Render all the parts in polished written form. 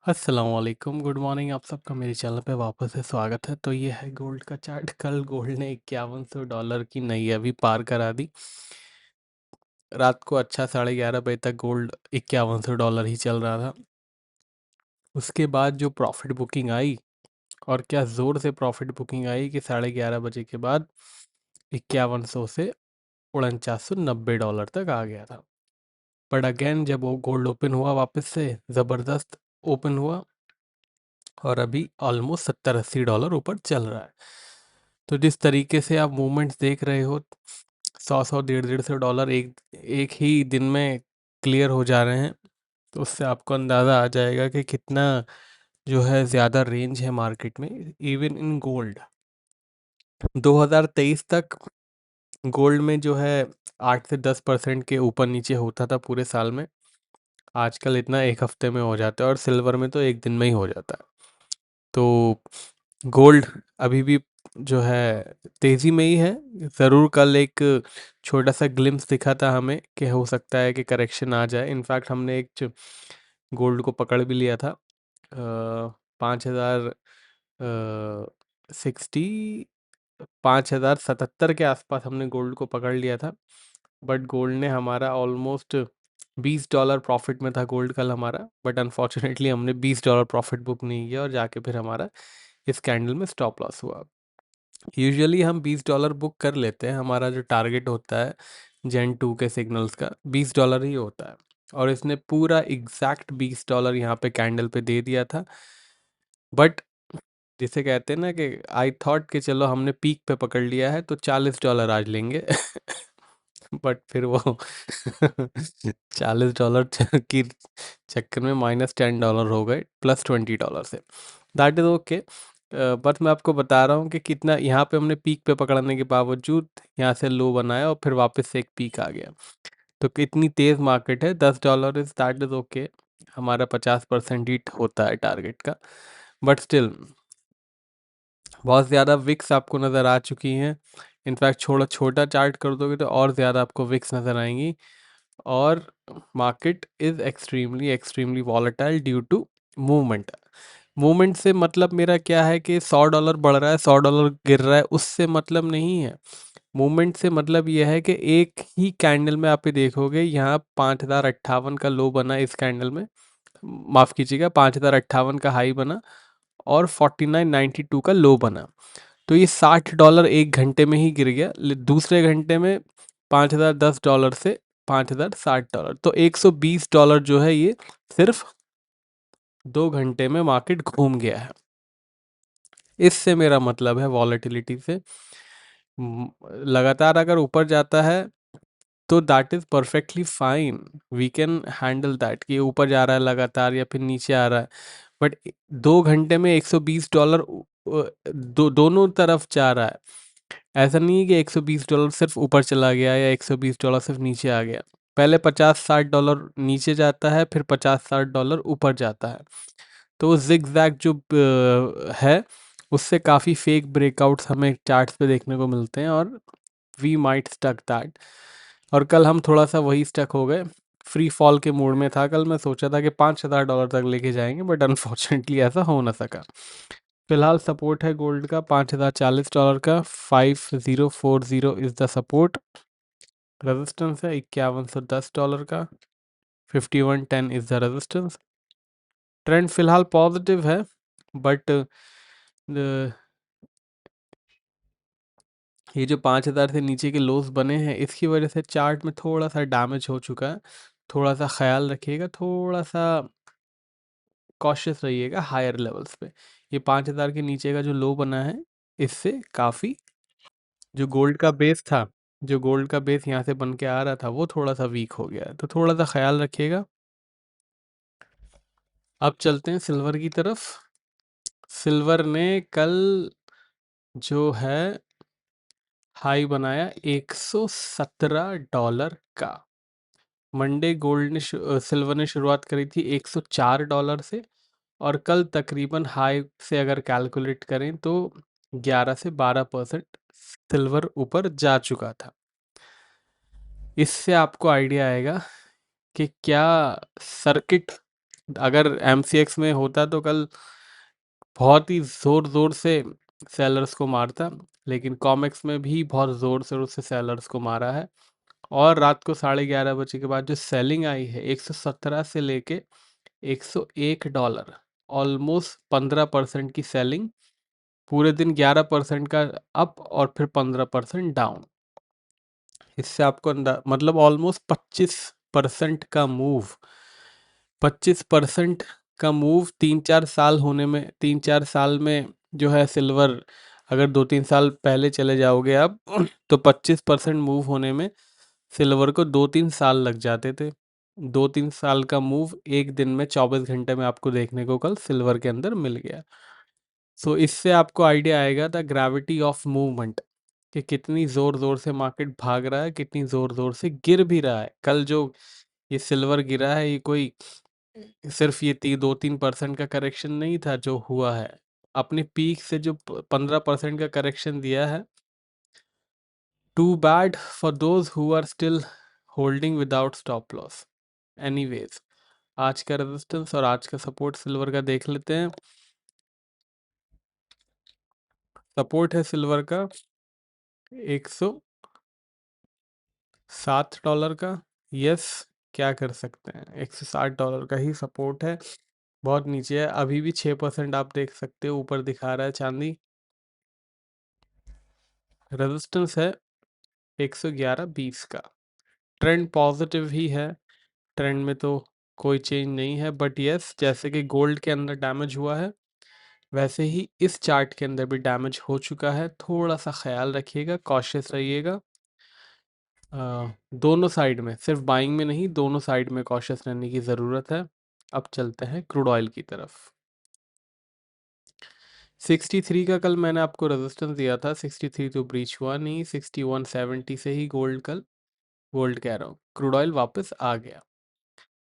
अस्सलामुअलैकुम, good morning. आप सबका मेरे चैनल पे वापस से स्वागत है। तो ये है गोल्ड का चार्ट। कल गोल्ड ने $5100 की नई अभी पार करा दी। रात को अच्छा 11:30 बजे तक गोल्ड $5100 ही चल रहा था। उसके बाद जो प्रॉफिट बुकिंग आई, और क्या ज़ोर से प्रॉफिट बुकिंग आई कि 11:30 बजे के बाद 5100 से $4990 तक आ गया था। बट अगेन जब वो गोल्ड ओपन हुआ वापस से ज़बरदस्त ओपन हुआ, और अभी ऑलमोस्ट $70-80 ऊपर चल रहा है। तो जिस तरीके से आप मूवमेंट्स देख रहे हो, 100 $150 एक एक ही दिन में क्लियर हो जा रहे हैं, तो उससे आपको अंदाज़ा आ जाएगा कि कितना जो है ज़्यादा रेंज है मार्केट में। इवन इन गोल्ड 2023 तक गोल्ड में जो है 8 से 10% के ऊपर नीचे होता था पूरे साल में। आजकल इतना एक हफ्ते में हो जाता है, और सिल्वर में तो एक दिन में ही हो जाता है। तो गोल्ड अभी भी जो है तेज़ी में ही है। ज़रूर कल एक छोटा सा ग्लिम्स दिखा था हमें कि हो सकता है कि करेक्शन आ जाए। इनफैक्ट हमने एक गोल्ड को पकड़ भी लिया था 5000 60 5077 के आसपास हमने गोल्ड को पकड़ लिया था। बट गोल्ड ने हमारा ऑलमोस्ट $20 प्रॉफिट में था गोल्ड कल हमारा। बट अनफॉर्चुनेटली हमने $20 प्रॉफिट बुक नहीं किया, और जाके फिर हमारा इस कैंडल में स्टॉप लॉस हुआ। यूजुअली हम $20 बुक कर लेते हैं। हमारा जो टारगेट होता है जेन 2 के सिग्नल्स का $20 ही होता है, और इसने पूरा एग्जैक्ट $20 यहाँ पे कैंडल पे दे दिया था। बट जिसे कहते हैं ना कि आई थॉट कि चलो हमने पीक पे पकड़ लिया है तो $40 आज लेंगे। बट फिर वो $40 की चक्कर में -$10 हो गए +$20 से। That is okay. बट मैं आपको बता रहा हूँ कि कितना यहाँ पे हमने पीक पे पकड़ने के बावजूद यहाँ से लो बनाया, और फिर वापस से एक पीक आ गया। तो कितनी तेज़ मार्केट है। $10 इज़ दैट इज़ ओके। हमारा 50% हिट होता है टारगेट का। बट स्टिल बहुत ज़्यादा विक्स आपको नज़र आ चुकी हैं। इनफैक्ट छोटा चार्ट कर दोगे तो और ज़्यादा आपको विक्स नज़र आएंगी। और market is extremely extremely volatile due to movement. Movement से मतलब मेरा क्या है कि $100 बढ़ रहा है, $100 गिर रहा है, उससे मतलब नहीं है। मूवमेंट से मतलब यह है कि एक ही कैंडल में आप ये देखोगे, यहाँ 5058 का लो बना इस कैंडल में, माफ़ कीजिएगा 5058 का हाई बना, और 4992 का लो बना। तो ये $60 एक घंटे में ही गिर गया। दूसरे घंटे में $5010 से $5060, तो $120 जो है ये सिर्फ 2 घंटे में मार्केट घूम गया है। इससे मेरा मतलब है वॉलेटिलिटी से। लगातार अगर ऊपर जाता है तो that is perfectly fine, we can handle that कि ऊपर जा रहा है लगातार या फिर नीचे आ रहा है। बट 2 घंटे में $120 दोनों तरफ जा रहा है। ऐसा नहीं है कि $120 सिर्फ ऊपर चला गया या $120 सिर्फ नीचे आ गया। पहले $50-60 नीचे जाता है, फिर $50-60 ऊपर जाता है। तो जिग जैग जो है, उससे काफ़ी फेक ब्रेकआउट्स हमें चार्ट्स पे देखने को मिलते हैं, और वी माइट स्टक दैट। और कल हम थोड़ा सा वही स्टक हो गए। फ्री फॉल के मूड में था कल। मैं सोचा था कि $5000 तक लेके जाएंगे, बट अनफॉर्चुनेटली ऐसा हो ना सका। फिलहाल सपोर्ट है गोल्ड का $5040 का। 5040 इज़ द सपोर्ट। रेजिस्टेंस है $5110 का। 5110 इज़ द रेजिस्टेंस। ट्रेंड फिलहाल पॉजिटिव है, बट ये जो 5000 से नीचे के लोस बने हैं, इसकी वजह से चार्ट में थोड़ा सा डैमेज हो चुका है। थोड़ा सा ख्याल रखिएगा, थोड़ा सा कॉशियस रहिएगा हायर लेवल्स पे। ये 5000 के नीचे का जो लो बना है, इससे काफ़ी जो गोल्ड का बेस था, जो गोल्ड का बेस यहाँ से बन के आ रहा था, वो थोड़ा सा वीक हो गया है। तो थोड़ा सा ख्याल रखिएगा। अब चलते हैं सिल्वर की तरफ। सिल्वर ने कल जो है हाई बनाया $117 का। मंडे सिल्वर ने शुरुआत करी थी $104 से, और कल तकरीबन हाई से अगर कैलकुलेट करें तो 11 से 12% सिल्वर ऊपर जा चुका था। इससे आपको आइडिया आएगा कि क्या सर्किट अगर एमसीएक्स में होता तो कल बहुत ही ज़ोर-ज़ोर से सेलर्स को मारता, लेकिन कॉमेक्स में भी बहुत ज़ोर-ज़ोर से सेलर्स को मारा है। और रात को 11:30 बजे के बाद जो सेलिंग आई है 117 से लेके $101, ऑलमोस्ट 15% की सेलिंग, पूरे दिन 11% का अप और फिर 15% डाउन। इससे आपको मतलब ऑलमोस्ट 25% का मूव, 25% का मूव 3-4 साल होने में, 3-4 साल में जो है सिल्वर, अगर 2-3 साल पहले चले जाओगे आप तो 25% मूव होने में सिल्वर को 2-3 साल लग जाते थे। 2-3 साल का मूव एक दिन में 24 घंटे में आपको देखने को कल सिल्वर के अंदर मिल गया। सो इससे आपको आइडिया आएगा द ग्रेविटी ऑफ मूवमेंट, कि कितनी ज़ोर ज़ोर से मार्केट भाग रहा है, कितनी ज़ोर ज़ोर से गिर भी रहा है। कल जो ये सिल्वर गिरा है, ये कोई सिर्फ ये 2-3% का करेक्शन नहीं था जो हुआ है। अपने पीक से जो 15% का करेक्शन दिया है, too bad for those who are still holding without stop loss. Anyways, आज का रेजिस्टेंस और आज का सपोर्ट सिल्वर का देख लेते हैं। सपोर्ट है सिल्वर का $107 का। यस, क्या कर सकते हैं, $160 का ही सपोर्ट है, बहुत नीचे है। अभी भी 6% आप देख सकते हो ऊपर दिखा रहा है चांदी। रेजिस्टेंस है 111.20 का। ट्रेंड पॉजिटिव ही है, ट्रेंड में तो कोई चेंज नहीं है, बट यस, जैसे कि गोल्ड के अंदर डैमेज हुआ है वैसे ही इस चार्ट के अंदर भी डैमेज हो चुका है। थोड़ा सा ख्याल रखिएगा, कॉशियस रहिएगा। दोनों साइड में, सिर्फ बाइंग में नहीं, दोनों साइड में कॉशियस रहने की ज़रूरत है। अब चलते हैं क्रूड ऑयल की तरफ। 63 का कल मैंने आपको रेजिस्टेंस दिया था, 63 तो ब्रीच हुआ नहीं, 6170 से ही गोल्ड कह रहा हूँ, क्रूड ऑयल वापस आ गया।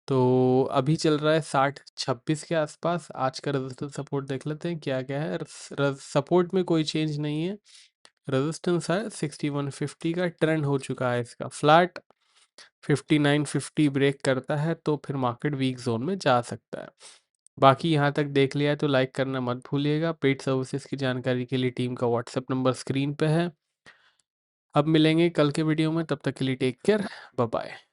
तो अभी चल रहा है 60-26 के आसपास। आज का रेजिस्टेंस सपोर्ट देख लेते हैं क्या क्या है। सपोर्ट में कोई चेंज नहीं है, रेजिस्टेंस है 6150 का। ट्रेंड हो चुका है इसका फ्लैट, 5950 ब्रेक करता है तो फिर मार्केट वीक जोन में जा सकता है। बाकी यहाँ तक देख लिया है तो लाइक करना मत भूलिएगा। पेड सर्विसेज की जानकारी के लिए टीम का व्हाट्सएप नंबर स्क्रीन पे है। अब मिलेंगे कल के वीडियो में, तब तक के लिए टेक केयर, बाय बाय।